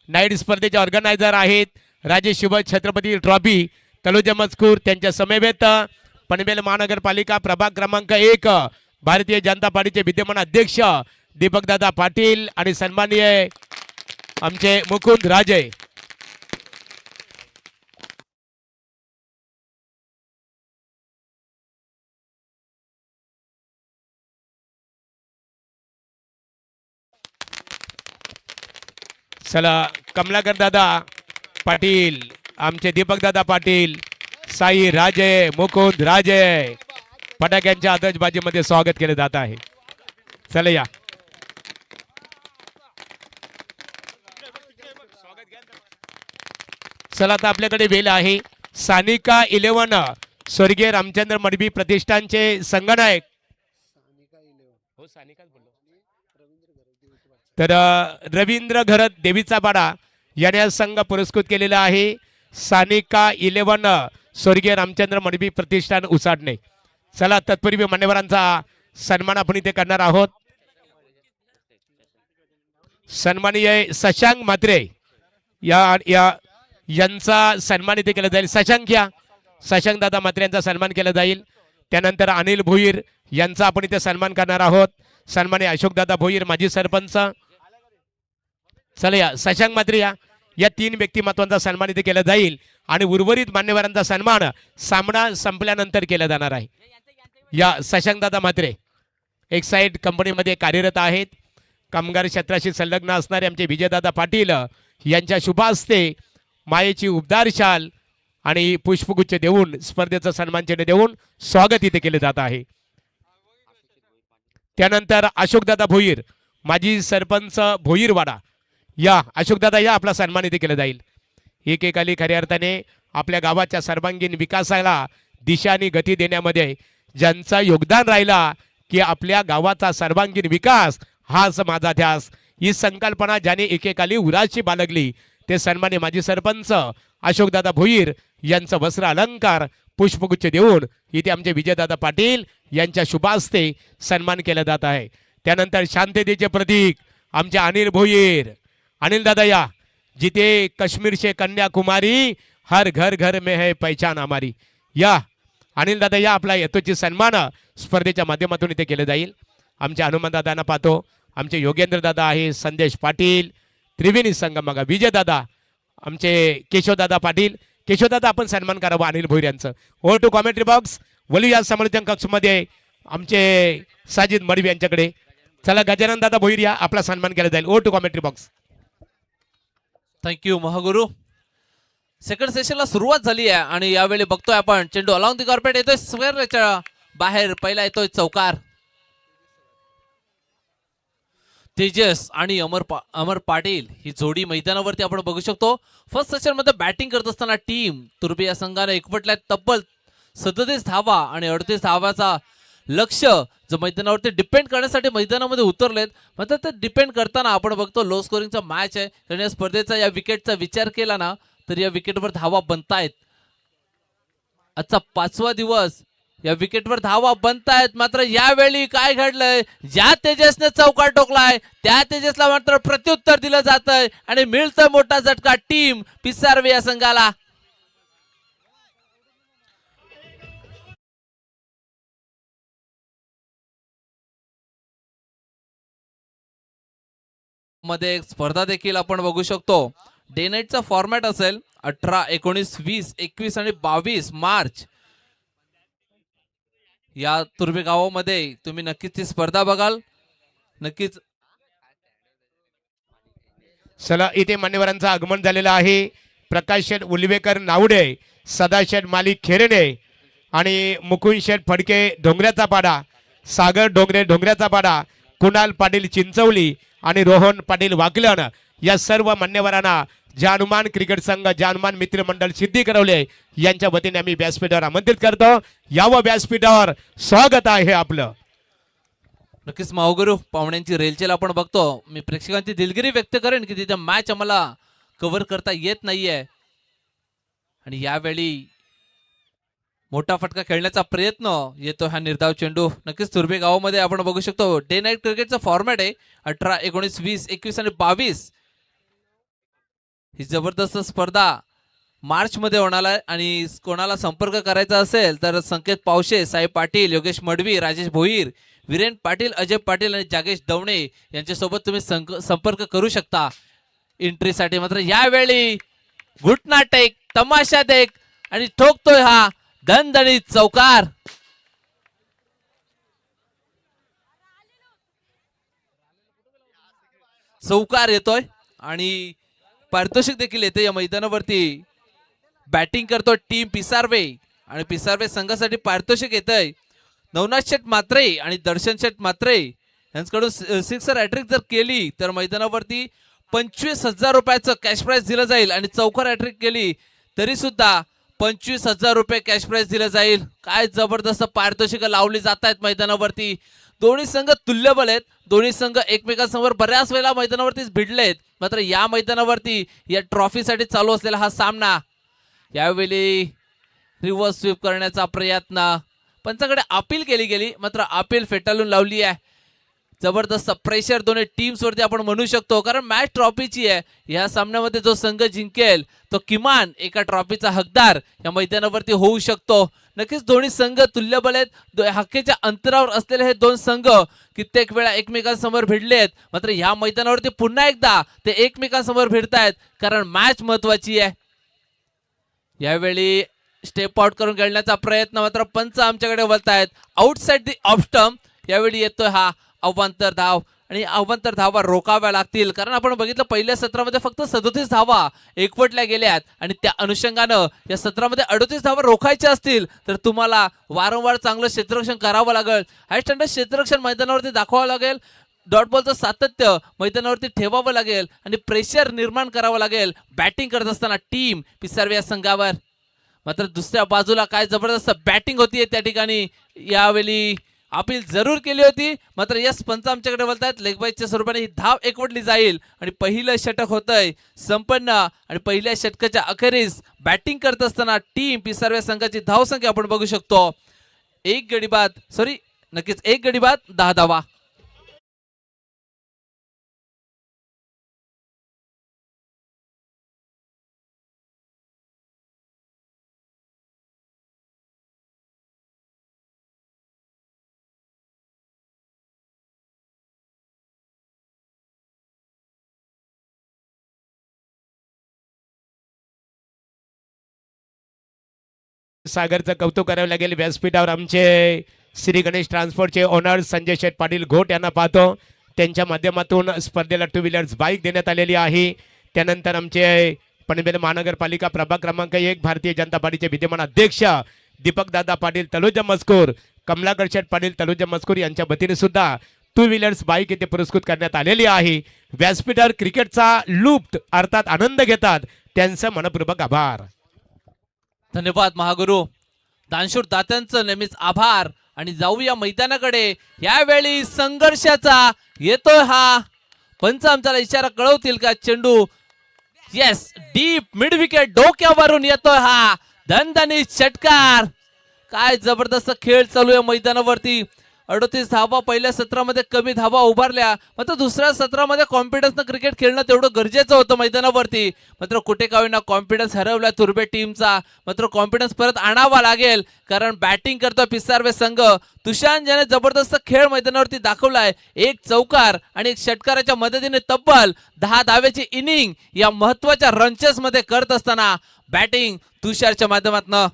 नाईट स्पर्धेचे ऑर्गनायझर आहेत. राजे शिवाजी छत्रपती ट्रॉफी तलोजा मजकूर त्यांच्या समवेत पनवेल महानगरपालिका प्रभाग क्रमांक 1 भारतीय जनता पार्टीचे विद्यमान अध्यक्ष दीपकदादा पाटील आणि सन्माननीय आमचे मुकुंद राजे. चला कमलाकर दादा पाटील, आमचे दीपकदादा पाटील, साई राजे, मुकुंद राजे फटाक्यांच्या आतषबाजीमध्ये स्वागत केले जात आहे. चला या. चला आता आपल्याकडे वेळ आहे. सानिका 11 स्वर्गीय रामचंद्र मडबी प्रतिष्ठानचे संगनायक हो सानिकाच बोललो तर रवींद्र घरत देवीचा पाडा याने संघ पुरस्कृत केलेला आहे. सानिका 11 स्वर्गीय रामचंद्र मडबी प्रतिष्ठान उसाडणे. चला तत्पूर्वी मान्यवरांचा सन्मान आपण इथे करणार आहोत. सन्माननीय शशांक म्हात्रे यांचा सन्मान इथे केला जाईल. शशांक या शशांकदादा म्हात्रे यांचा सन्मान केला जाईल. त्यानंतर अनिल भोईर यांचा आपण इथे सन्मान करणार आहोत. सन्मान्य अशोकदादा भोईर माजी सरपंच. चला या शशांक म्हात्रे या तीन व्यक्तिमत्वांचा सन्मान इथे केला जाईल आणि उर्वरित मान्यवरांचा सन्मान सामना संपल्यानंतर केला जाणार आहे. या शशांकदादा म्हात्रे एक्साईड कंपनीमध्ये कार्यरत आहेत. कामगार क्षेत्राशी संलग्न असणारे आमचे विजयदादा पाटील यांच्या शुभ हस्ते मायेची उबदार शाल आणि पुष्पगुच्छ देऊन स्पर्धेचं सन्मान चिन्ह देऊन स्वागत इथे केले जात आहे. त्यानंतर अशोकदादा भोईर माजी सरपंच भोईरवाडा या अशोकदादा या आपला सन्मान इथे केला जाईल. एकेकाली खऱ्या अर्थाने आपल्या गावाच्या सर्वांगीण विकासाला दिशा आणि गती देण्यामध्ये ज्यांचा योगदान राहिला की आपल्या गावाचा सर्वांगीण विकास हाच माझा ध्यास ही संकल्पना ज्याने एकेकाली उराशी बाळगली ते सन्मान्य माजी सरपंच अशोकदादा भोईर यांचं वस्त्र अलंकार पुष्पगुच्छ देऊन इथे आमचे विजयदादा पाटील यांच्या शुभ हस्ते सन्मान केला जात आहे. त्यानंतर शांततेचे प्रतीक आमचे अनिल भोईर. अनिल दादा या जिथे काश्मीर से कन्याकुमारी हर घर घर में है पहचान हमारी. या अनिल दादा या आपला यथोचित सन्मान स्पर्धेच्या माध्यमातून इथे केलं जाईल. आमच्या हनुमान दादांना पाहतो. आमचे योगेंद्र दादा आहे. संदेश पाटील त्रिवेणी संगम बघा विजयदादा आमचे केशवदादा पाटील. केशवदादा आपण सन्मान करावा अनिल भोईर यांचं. ओ टू कॉमेंट्री बॉक्स वलू या समालोचन कक्षमध्ये आमचे साजिद मडवी यांच्याकडे. चला गजानन दादा भोईर या आपला सन्मान केला जाईल. ओ to commentary box. Thank you Mahaguru. Second सेशनला सुरुवात झाली आहे आणि यावेळी बघतोय आपण चेंडू अलॉंग दी कॉर्पेट येतोय स्क्वेअरच्या बाहेर. पहिला येतोय चौकार. तेजस आणि अमर पाटील ही जोडी मैदानावरती आपण बघू शकतो. फर्स्ट सेशन मध्ये बॅटिंग करत असताना टीम तुर्बे या संघाने एकवटल्या तब्बल 37 धावा आणि 38 धावाचा लक्ष जो मैदानावरती डिपेंड करण्यासाठी मैदानामध्ये उतरलेत. मात्र ते डिपेंड करताना आपण बघतो लो स्कोरिंगचा मॅच आहे. कारण या स्पर्धेचा या विकेटचा विचार केला ना तर या विकेटवर धावा बनतायत. आजचा 5वा दिवस या विकेटवर धावा बनतायत. मात्र यावेळी काय घडलंय ज्या तेजसने चौकार टोकलाय त्या तेजसला मात्र प्रत्युत्तर दिलं जातंय आणि मिळतोय मोठा झटका टीम पिसारवे या संघाला. मध्ये एक स्पर्धा देखील आपण बघू शकतो. डे नाईटचा फॉर्मॅट असेल 18, 19, 20, 21 आणि 22 मार्च या तुर्बे गावामध्ये तुम्ही नक्कीच ती स्पर्धा बघाल. नक्कीच चला इथे मान्यवरांचं आगमन झालेलं आहे. प्रकाश शेठ उलवेकर नावडे, सदाशेठ मालिक खेरणे आणि मुकुंद शेठ फडके डोंगऱ्याचा पाडा, सागर डोंगरे डोंगऱ्याचा पाडा, कुणाल पाटील चिंचवली आणि रोहन पाटील वाकलन या सर्व मान्यवरांना जानमान क्रिकेट संघ जानमान मित्रमंडळ सिद्धी करवले यांच्या वतीने आम्ही व्यासपीठावर आमंत्रित करतो. यावं व्यासपीठावर स्वागत आहे आपलं. नक्कीच मावगुरु पाहुण्यांची रेलचेल आपण बघतो. मी प्रेक्षकांची दिलगिरी व्यक्त करेन की तिथे मॅच आम्हाला कव्हर करता येत नाहीये आणि यावेळी मोठा फटका खेळण्याचा प्रयत्न येतो हा निर्धाव चेंडू. नक्कीच तुर्बे गावामध्ये आपण बघू शकतो डे नाईट क्रिकेटचा फॉर्मॅट आहे 18, 19, 20, 21 आणि 22. ही जबरदस्त स्पर्धा मार्च मध्ये होणार आहे आणि कोणाला संपर्क करायचा असेल तर संकेत पावशे, साई पाटील, योगेश मडवी, राजेश भोईर, वीरेन पाटील, अजय पाटील आणि जागेश दवणे यांच्यासोबत तुम्ही संपर्क करू शकता एंट्रीसाठी. मात्र यावेळी घुटना टेक, तमाशा देख आणि ठोकतोय हा दणदणीत चौकार. चौकार येतोय आणि पारितोषिक देखील येते. या मैदानावरती बॅटिंग करतो टीम पिसारवे आणि पिसारवे संघासाठी पारितोषिक येतंय नवनाथ शेठ म्हात्रे आणि दर्शन शेठ म्हात्रे यांच्याकडून सिक्सर हॅट्रिक जर केली तर मैदानावरती 25,000 रुपयाचं कॅश प्राइज दिलं जाईल आणि चौकार हॅट्रिक केली तरी सुद्धा 25,000 रुपये कॅश प्राइज दिलं जाईल. काय जबरदस्त पारितोषिक लावली जात आहेत मैदानावरती. दोन्ही संघ तुल्यबल आहेत. दोन्ही संघ एकमेकांसमोर बऱ्याच वेळेला मैदानावरतीच भिडलेत. मात्र या मैदानावरती या ट्रॉफीसाठी चालू असलेला हा सामना यावेळी रिव्हर्स स्वीप करण्याचा प्रयत्न पंचाकडे अपील केली गेली मात्र अपील फेटाळून लावली आहे. जबरदस्त प्रेशर दोन्ही टीम्स वरती आपण म्हणू शकतो, कारण मॅच ट्रॉफीची आहे। या सामन्यामध्ये जो संघ जिंकेल तो किमान एका ट्रॉफीचा हकदार या मैदानावरती होऊ शकतो। नक्कीच दोन्ही संघ तुल्यबळ आहेत, हक्केच्या अंतरावर असलेले हे दोन संघ कित्येक वेळा एकमेकांसमोर भिडले आहेत, मात्र या मैदानावरती पुन्हा एकदा ते एकमेकांसमोर भिडतायत, कारण मॅच महत्वाची आहे। यावेळी स्टेप आउट करून खेळण्याचा प्रयत्न, मात्र पंच आमच्याकडे वळतायत आउटसाइड दी ऑफ स्टंप। यावेळी येतोय हा अवांतर धाव, आणि अवांतर धावा रोखाव्या लागतील, कारण आपण बघितलं पहिल्या सत्रामध्ये फक्त 37 धावा एकवटल्या गेल्यात, आणि त्या अनुषंगानं या सत्रामध्ये 38 धावा रोखायच्या असतील तर तुम्हाला वारंवार चांगलं क्षेत्ररक्षण करावं लागेल, हाय स्टँडर्ड क्षेत्ररक्षण मैदानावरती दाखवावं लागेल, डॉट बॉलचं सातत्य मैदानावरती ठेवावं लागेल, आणि प्रेशर निर्माण करावं लागेल बॅटिंग करत असताना टीम पिसारवे या संघावर। मात्र दुसऱ्या बाजूला काय जबरदस्त बॅटिंग होतीये त्या ठिकाणी, यावेळी अपील जरूर केली होती, मात्र यस पंच आमच्याकडे बोलतायत लेग बाईच्या स्वरूपाने ही धाव एकवटली जाईल, आणि पहिलं षटक होतंय संपन्न, आणि पहिल्या षटकाच्या अखेरीस बॅटिंग करत असताना टीम पिसारवे संघाची धावसंख्या आपण बघू शकतो एक गडी बाद 10 धावा। सागरचं कौतुक करावं लागेल। व्यासपीठावर आमचे श्री गणेश ट्रान्सपोर्टचे ओनर संजय शेठ पाटील घोट यांना पाहतो, त्यांच्या माध्यमातून स्पर्धेला 2 व्हीलर्स बाईक देण्यात आलेली आहे। त्यानंतर आमचे पनवेल महानगरपालिका प्रभाग क्रमांक 1 भारतीय जनता पार्टीचे विद्यमान अध्यक्ष दीपक दादा पाटील तलोजा मजकूर, कमलाकर शेठ पाटील तलोजा मजकूर यांच्या वतीने सुद्धा 2 व्हीलर्स बाईक येथे पुरस्कृत करण्यात आलेली आहे। व्यासपीठावर क्रिकेटचा लुप्त अर्थात आनंद घेतात त्यांचा मनपूर्वक आभार। धन्यवाद महागुरु, दानशूर दात्यांचं नेहमीच आभार। आणि जाऊया मैदानाकडे, यावेळी संघर्षाचा येतोय हा पंच आमच्याला इशारा कळवतील का, चेंडू येस डीप मिड विकेट डोक्यावरून येतोय हा दणदणीत षटकार। काय जबरदस्त खेळ चालू आहे मैदानावरती, 38 धावा पहिल्या सत्रामध्ये कमी धावा उभारल्या, मात्र दुसऱ्या सत्रामध्ये कॉन्फिडन्सनं क्रिकेट खेळणं तेवढं गरजेचं होतं मैदानावरती, मात्र कुठे का होईना कॉन्फिडन्स हरवला तुर्बे टीमचा, मात्र कॉन्फिडन्स परत आणावा लागेल, कारण बॅटिंग करतो पिसारवे संघ। तुषार ज्याने जबरदस्त खेळ मैदानावरती दाखवलाय, एक चौकार आणि एक षटकाराच्या मदतीने तब्बल 10 धाव्याची इनिंग या महत्वाच्या रनचेस मध्ये करत असताना बॅटिंग तुषारच्या माध्यमातून।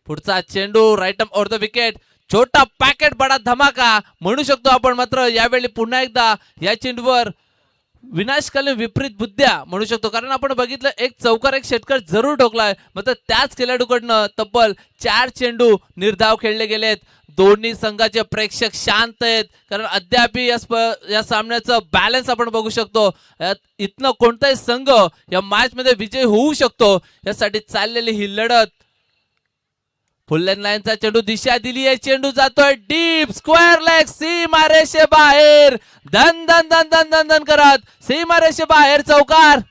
पुढचा चेंडू right arm over the wicket, छोटा पॅकेट बडा धमाका म्हणू शकतो आपण, मात्र यावेळी पुन्हा एकदा या चेंडूवर विनाशकालीन विपरीत बुद्ध्या म्हणू शकतो, कारण आपण बघितलं एक चौकार एक षटकार जरूर ठोकलाय, मात्र त्याच खेळाडूकडनं तब्बल 4 चेंडू निर्धाव खेळले गेलेत। दोन्ही संघाचे प्रेक्षक शांत आहेत, कारण अद्याप या सामन्याचं बॅलन्स आपण बघू शकतो, इथनं कोणताही संघ या मॅच मध्ये विजयी होऊ शकतो यासाठी चाललेली ही लढत। फुल लाईनचा चेंडू दिशा दिली आहे, चेंडू जातोय डीप स्क्वेअर लेग सीमारेषे बाहेर, धन धन धन धन धन धन करत सीमारेषे बाहेर चौकार।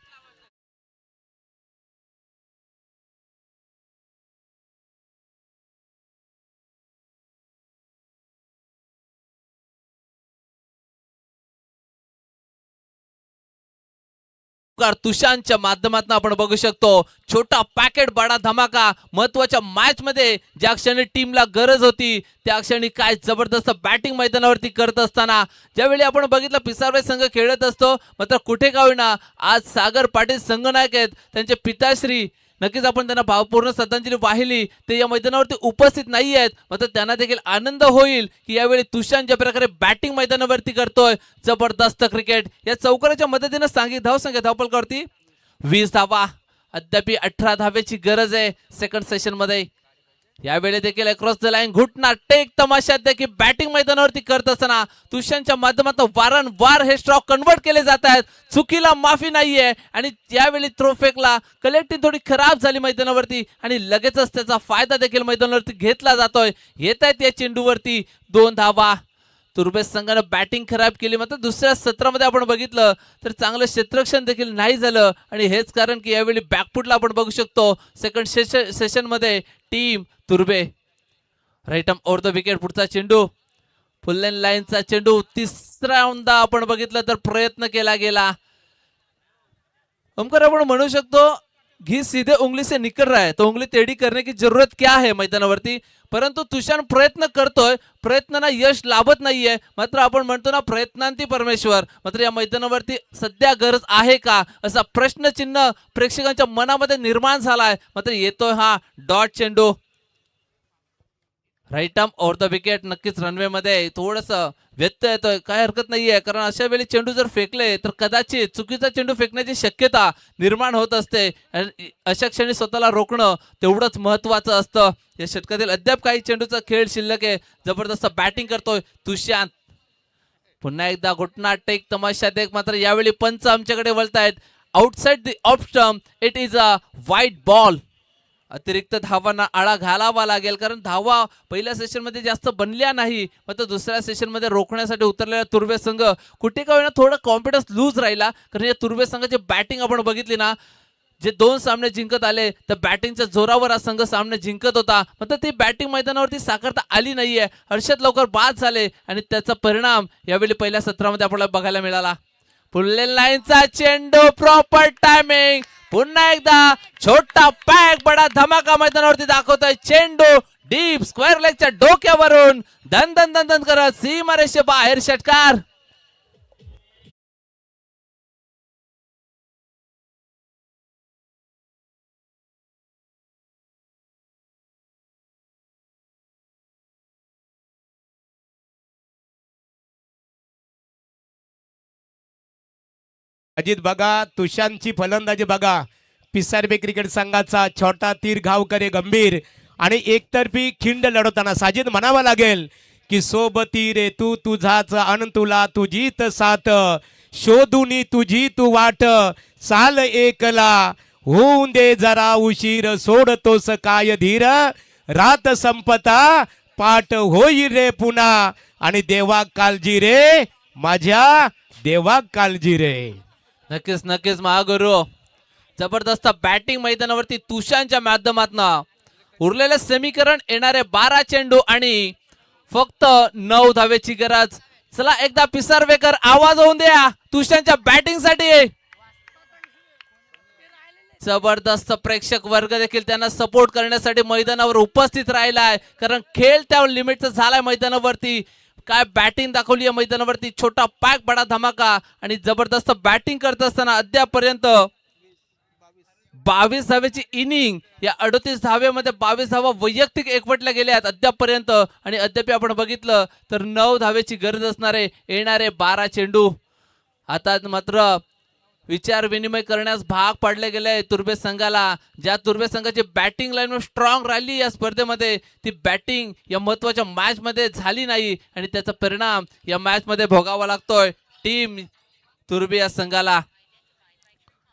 तुषांच्या माध्यमातून आपण बघू शकतो छोटा पॅकेट बडा धमाका, महत्वाच्या मॅच मध्ये ज्या क्षणी टीमला गरज होती त्या क्षणी काय जबरदस्त बॅटिंग मैदानावरती करत असताना, ज्यावेळी आपण बघितलं पिसारवे संघ खेळत असतो, मात्र कुठे का होईना आज सागर पाटील संघनायक आहेत, त्यांचे पिताश्री नक्कीच आपण त्यांना भावपूर्ण श्रद्धांजली वाहिली, ते या मैदानावरती उपस्थित नाही आहेत, मात्र त्यांना देखील आनंद होईल की यावेळी तुषार ज्या प्रकारे बॅटिंग मैदानावरती करतोय जबरदस्त क्रिकेट। या चौकाराच्या मदतीने धावसंख्या धावपलकावरती 20 धावा, अद्याप 18 धाव्याची गरज आहे सेकंड सेशन मध्ये। यावेळी देखील अक्रॉस द लाईन घुटना टेक तमाशा देखील बॅटिंग मैदानावरती करत असताना तुषारच्या माध्यमातून वारंवार हे स्ट्रोक कन्वर्ट केले जात आहेत, चुकीला माफी नाहीये, आणि यावेळी थ्रो फेकला कलेक्टिंग थोडी खराब झाली मैदानावरती, आणि लगेचच त्याचा फायदा देखील मैदानावरती घेतला जातोय। येत आहेत या चेंडूवरती 2 धावा। तुर्बेस संघाने बॅटिंग खराब केली, मात्र दुसऱ्या सत्रामध्ये आपण बघितलं तर चांगलं क्षेत्ररक्षण देखील नाही झालं, आणि हेच कारण की यावेळी बॅकफुटला आपण बघू शकतो सेकंड सेशन मध्ये टीम तुर्बे। Right arm over the wicket, पुढचा चेंडू फुल लाईनचा चेंडू तिसऱ्यांदा आपण बघितलं तर प्रयत्न केला गेला. ओमकार आपण म्हणू शकतो घी सीधे उंगली से निकल रहा है तो उंगली टेढ़ी करने की जरूरत क्या है मैदानावरती, परंतु तुषार प्रयत्न करतोय, प्रयत्नांना यश लाभत नाहीये. मात्र आपण म्हणतो ना प्रयत्नांती परमेश्वर. मात्र या मैदानावरती सध्या गरज आहे का असा प्रश्नचिन्ह प्रेक्षकांच्या मनामध्ये निर्माण झालाय. मात्र येतोय हा डॉट चेंडू, right arm over the wicket. नक्कीच रनवे मध्ये थोडस व्यत्यय येतोय, काय हरकत नाहीये, कारण अशा वेळी चेंडू जर फेकले तर कदाचित चुकीचा चेंडू फेकण्याची शक्यता निर्माण होत असते. अशा क्षणी स्वतःला रोखणं तेवढंच महत्वाचं असतं. या षटकातील अद्याप काही चेंडूचा खेळ शिल्लक आहे. जबरदस्त बॅटिंग करतोय तुषार. पुन्हा एकदा घुटना टेक तमाशा देख. मात्र यावेळी पंच आमच्याकडे वळतायत. Outside the off stump, it is a white ball. अतिरिक्त धावांना आळा घालावा लागेल, कारण धावा पहिल्या सेशन मध्ये जास्त बनल्या नाही. मात्र दुसऱ्या सेशन मध्ये रोखण्यासाठी उतरलेला तुर्वे संघ कुठे का होईना थोडा कॉन्फिडन्स लूज राहिला. कारण या तुर्वे संघाची बॅटिंग आपण बघितली ना, जे 2 सामने जिंकत आले तर बॅटिंगच्या जोरावर हा संघ सामने जिंकत होता. मात्र ती बॅटिंग मैदानावरती साकारता आली नाहीये. हर्षद लवकर बाद झाले आणि त्याचा परिणाम यावेळी पहिल्या सत्रामध्ये आपल्याला बघायला मिळाला. फुल लाईनचा चेंडू, प्रॉपर टायमिंग. पुन्हा एकदा छोटा पॅक बडा धमाका मैदानावरती दाखवतोय. चेंडू डीप स्क्वेअर लेगच्या डोक्यावरून धन धन धन धन करत सीमारेषे बाहेर षटकार. अजित बघा, तुषारची फलंदाजी बघा. पिसारबे क्रिकेट संघाचा छोटा तीर घावकरे गंभीर आणि एकतर्फी खिंड लढवताना साजिद म्हणावा लागेल की सोबती रे तू तुझाच अन तुला तुझीत साथ, शोधुनी तुझी तू वाट, चाल एकला होऊन दे जरा उशीर, सोडतोस काय धीर, रात संपता पाठ होई रे पुन्हा, आणि देवा काळजी रे माझ्या देवा काळजी रे. नक्कीच नक्कीच महागुरु, जबरदस्त बॅटिंग मैदानावरती तुषारच्या माध्यमातून. उरलेले समीकरण येणारे 12 चेंडू आणि फक्त 9 धावेची गरज. चला एकदा पिसारवेकर आवाज होऊन द्या तुषारच्या बॅटिंग साठी. जबरदस्त प्रेक्षक वर्ग देखील त्यांना सपोर्ट करण्यासाठी मैदानावर उपस्थित राहिलाय, कारण खेळ त्या लिमिटचा झालाय मैदानावरती. काय बॅटिंग दाखवली आहे मैदानावरती. छोटा पॅक बडा धमाका आणि जबरदस्त बॅटिंग करत असताना अद्यापर्यंत 22 धावेची इनिंग. या 38 धावेमध्ये 22 धावा वैयक्तिक एकवटल्या गेल्या आहेत अद्यापर्यंत. आणि अद्याप आपण बघितलं तर 9 धावेची गरज असणारे येणारे 12 चेंडू. आता मात्र विचार विनिमय करण्यास भाग पाडले गेले तुर्बे संघाला. ज्या तुर्बे संघाची बॅटिंग लाईन स्ट्रॉंग राहिली या स्पर्धेमध्ये, ती बॅटिंग या महत्वाच्या मॅच मध्ये झाली नाही आणि त्याचा परिणाम या मॅच मध्ये भोगावा लागतोय टीम तुर्बे या संघाला.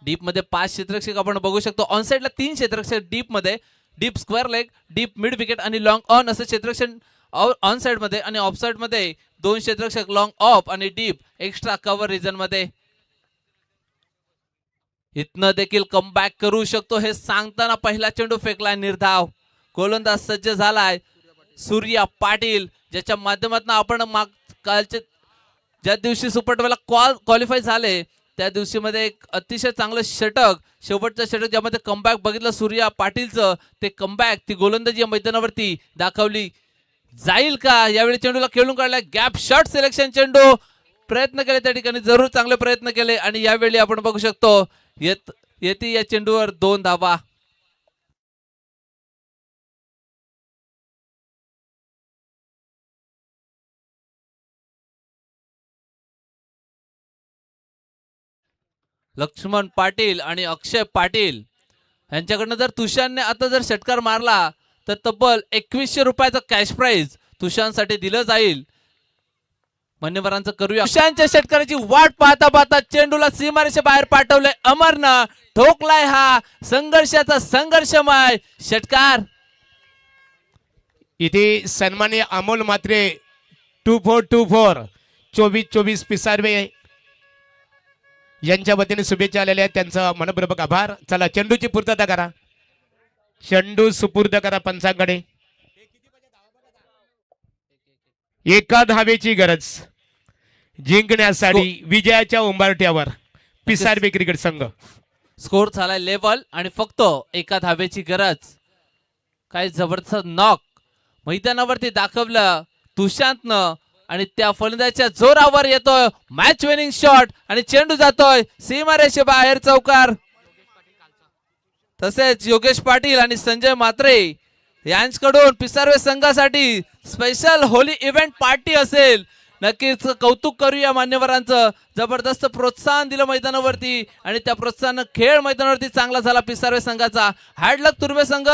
डीप मध्ये 5 क्षेत्ररक्षक आपण बघू शकतो. ऑन साइडला 3 क्षेत्ररक्षक डीप मध्ये, deep square leg, deep mid wicket आणि लॉंग ऑन असे क्षेत्ररक्षक ऑन साइड मध्ये, आणि ऑफ साइड मध्ये 2 क्षेत्ररक्षक लॉंग ऑफ आणि डीप एक्स्ट्रा कव्हर रिजन मध्ये. इथनं देखील कमबॅक करू शकतो हे सांगताना पहिला चेंडू फेकलाय निर्धाव. गोलंदाज सज्ज झालाय सूर्या पाटील, ज्याच्या माध्यमातून आपण कालचे ज्या दिवशी सुपर 12 क्वालिफाय झाले त्या दिवशी मध्ये एक अतिशय चांगलं षटक, शेवटचं षटक ज्यामध्ये कमबॅक बघितलं सूर्या पाटीलचं. ते कमबॅक, ती गोलंदाजी या मैदानावरती दाखवली जाईल का. यावेळी चेंडूला खेळून काढलाय. गॅप शॉट सिलेक्शन चेंडू. प्रयत्न केले त्या ठिकाणी, जरूर चांगले प्रयत्न केले. आणि यावेळी आपण बघू शकतो येते या चेंडूवर 2 धावा. लक्ष्मण पाटील आणि अक्षय पाटील यांच्याकडनं जर तुषारने आता जर षटकार मारला तर तब्बल 2100 रुपयाचं कॅश प्राइज तुषारसाठी दिलं जाईल. मान्यवरांचं करूया. तुषारच्या षटकाराची वाट पाहता पाहता चेंडूला सीमारेषे बाहेर पाठवलंय अमरनं. ठोकलाय हा संघर्षाचा संघर्षमय षटकार. इथे सन्माननीय अमोल म्हात्रे 2424 2424 पिसारवे यांच्या वतीने शुभेच्छा आलेल्या आहेत. त्यांचा मनपूर्वक आभार. चला चेंडूची पूर्तता करा. चेंडू सुपूर्द करा पंचांकडे. एका धावेची गरज जिंकण्यासाठी विजयाच्या उंबरठ्यावर पिसारबे क्रिकेट संघ. स्कोर झालाय लेवल आणि फक्त एका धावेची गरज. काय जबरदस्त नॉक मैदानावरती दाखवलं तुषांतनं आणि त्या फलंदाच्या जोरावर येतोय मॅच विनिंग शॉट आणि चेंडू जातोय सीमारेषे बाहेर चौकार. तसेच योगेश पाटील आणि संजय म्हात्रे यांच्याकडून पिसारवे संघासाठी स्पेशल होली इव्हेंट पार्टी असेल. नक्कीच कौतुक करूया मान्यवरांचं. जबरदस्त प्रोत्साहन दिलं मैदानावरती आणि त्या प्रोत्साहन खेळ मैदानावरती चांगला झाला पिसारवे संघाचा. हॅडलक तुर्वे संघ